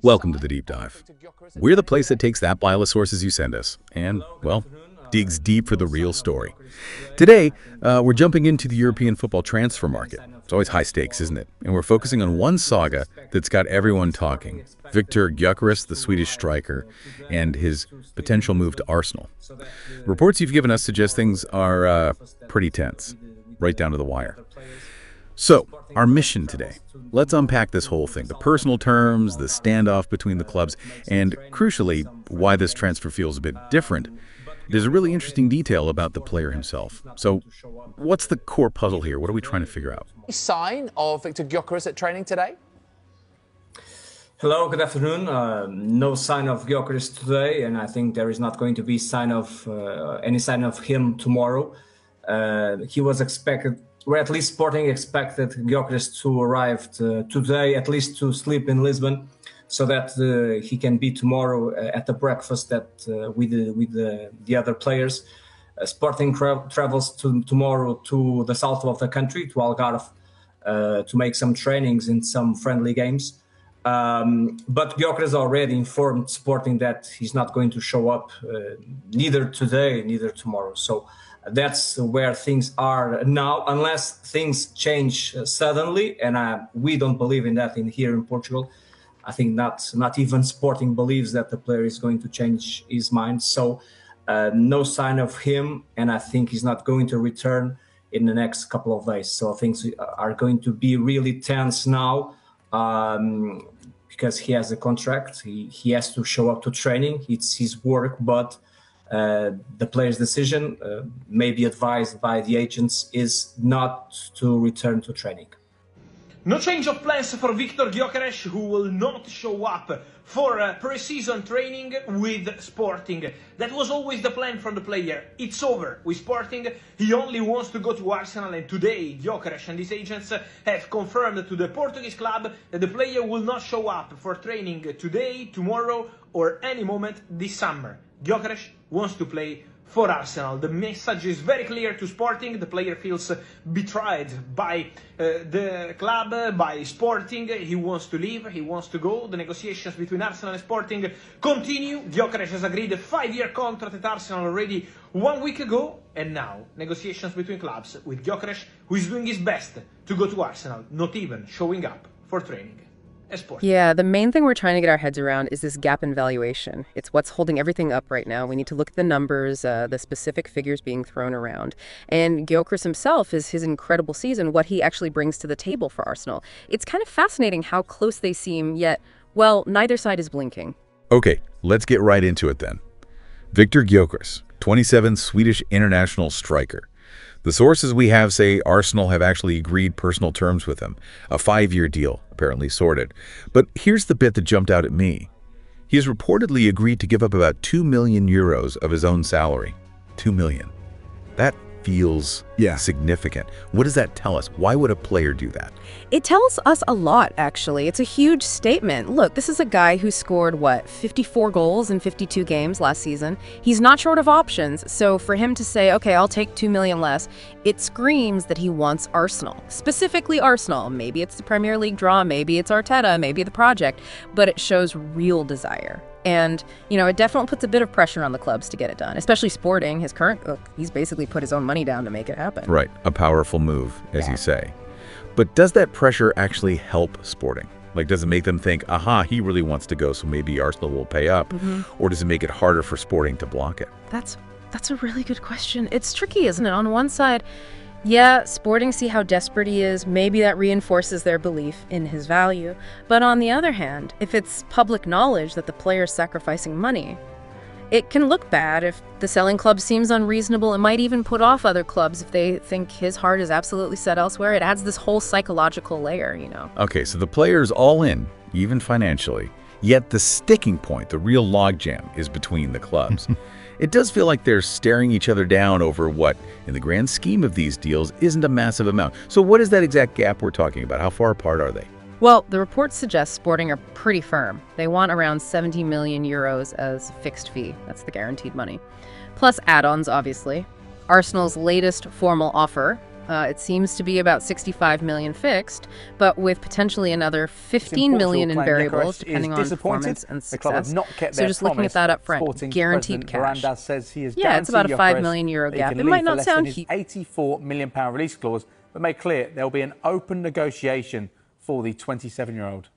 Welcome to the Deep Dive. We're the place that takes that pile of sources you send us and, well, digs deep for the real story. Today, we're jumping into the European football transfer market. It's always high stakes, isn't it? And we're focusing on one saga that's got everyone talking. Victor Gyökeres, the Swedish striker, and his potential move to Arsenal. Reports you've given us suggest things are pretty tense, right down to the wire. So, our mission today. Let's unpack this whole thing, the personal terms, the standoff between the clubs, and crucially, why this transfer feels a bit different. There's a really interesting detail about the player himself. So, what's the core puzzle here? What are we trying to figure out? Sign of Victor Gyökeres at training today? Hello, good afternoon. No sign of Gyökeres today, and I think there is not going to be any sign of him tomorrow. He was expected, or at least Sporting expected Gyökeres to arrive today, at least to sleep in Lisbon, so that he can be tomorrow at the breakfast with the other players. Sporting travels tomorrow to the south of the country, to Algarve, to make some trainings in some friendly games. But Gyökeres already informed Sporting that he's not going to show up neither today, neither tomorrow. So that's where things are now, unless things change suddenly, and we don't believe in that here in Portugal. I think not even Sporting believes that the player is going to change his mind. So no sign of him, and I think he's not going to return in the next couple of days. So things are going to be really tense now. Because he has a contract, he has to show up to training. It's his work, but the player's decision, maybe advised by the agents, is not to return to training. No change of plans for Victor Gyökeres, who will not show up for pre-season training with Sporting. That was always the plan from the player. It's over with Sporting. He only wants to go to Arsenal, and today Gyökeres and his agents have confirmed to the Portuguese club that the player will not show up for training today, tomorrow, or any moment this summer. Gyökeres wants to play for Arsenal. The message is very clear to Sporting. The player feels betrayed by the club, by Sporting. He wants to leave, he wants to go. The negotiations between Arsenal and Sporting continue. Gyökeres has agreed a 5-year contract at Arsenal already 1 week ago, and now negotiations between clubs with Gyökeres, who is doing his best to go to Arsenal, not even showing up for training. Yeah, the main thing we're trying to get our heads around is this gap in valuation. It's what's holding everything up right now. We need to look at the numbers, the specific figures being thrown around. And Gyökeres himself is his incredible season, what he actually brings to the table for Arsenal. It's kind of fascinating how close they seem, yet, well, neither side is blinking. Okay, let's get right into it then. Victor Gyökeres, 27, Swedish international striker. The sources we have say Arsenal have actually agreed personal terms with him. A 5-year deal, apparently sorted. But here's the bit that jumped out at me. He has reportedly agreed to give up about 2 million euros of his own salary. 2 million. That feels significant. What does that tell us? Why would a player do that? It tells us a lot, actually. It's a huge statement. Look, this is a guy who scored, 54 goals in 52 games last season. He's not short of options, so for him to say, okay, I'll take 2 million less, it screams that he wants Arsenal. Specifically Arsenal. Maybe it's the Premier League draw, maybe it's Arteta, maybe the project, but it shows real desire. And, it definitely puts a bit of pressure on the clubs to get it done, especially Sporting. He's basically put his own money down to make it happen. Right, a powerful move, as you say. But does that pressure actually help Sporting? Like, does it make them think, aha, he really wants to go, so maybe Arsenal will pay up? Or does it make it harder for Sporting to block it? That's a really good question. It's tricky, isn't it? On one side, yeah, Sporting see how desperate he is. Maybe that reinforces their belief in his value. But on the other hand, if it's public knowledge that the player's sacrificing money, it can look bad. If the selling club seems unreasonable, it might even put off other clubs if they think his heart is absolutely set elsewhere. It adds this whole psychological layer, Okay, so the player's all in, even financially. Yet the sticking point, the real logjam, is between the clubs. It does feel like they're staring each other down over what, in the grand scheme of these deals, isn't a massive amount. So what is that exact gap we're talking about? How far apart are they? Well, the reports suggest Sporting are pretty firm. They want around 70 million euros as fixed fee. That's the guaranteed money. Plus add-ons, obviously. Arsenal's latest formal offer It seems to be about 65 million fixed, but with potentially another 15 million in variables, depending on performance and success. So just looking at that up front, guaranteed cash. Yeah, it's about a €5 million gap. It might not sound huge. £84 million release clause, but made clear there will be an open negotiation for the 27-year-old.